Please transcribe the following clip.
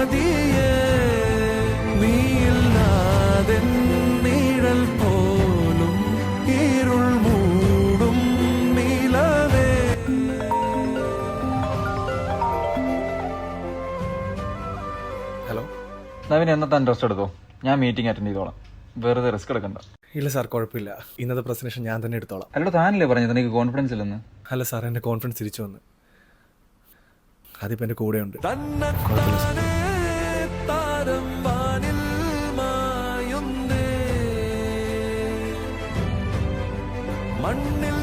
മതിയേ നീയില്ലാതെ നിഴൽ പോലും ഇരുൾ മൂടും നിലവേ. ഹലോ നവീൻ, എന്നത്തെ റെസ്റ്റ് എടുത്തോ, ഞാൻ മീറ്റിംഗ് അറ്റൻഡ് ചെയ്തോളാം. വെറുതെ റിസ്ക് എടുക്കണ്ട. ഇല്ല സാർ, കുഴപ്പമില്ല. ഇന്നത്തെ പ്രസന്റേഷൻ ഞാൻ തന്നെ എടുത്തോളാം. അല്ലടോ, താനല്ലേ പറഞ്ഞത് എനിക്ക് കോൺഫിഡൻസ് ഇല്ലെന്ന്? അല്ല സാർ, എൻ്റെ കോൺഫിഡൻസ് തിരിച്ചു വന്ന്. അതിപ്പോൾ എൻ്റെ കൂടെയുണ്ട്. തന്നത്താനേ താരം വാനിൽ മായുന്നേ മണ്ണിൽ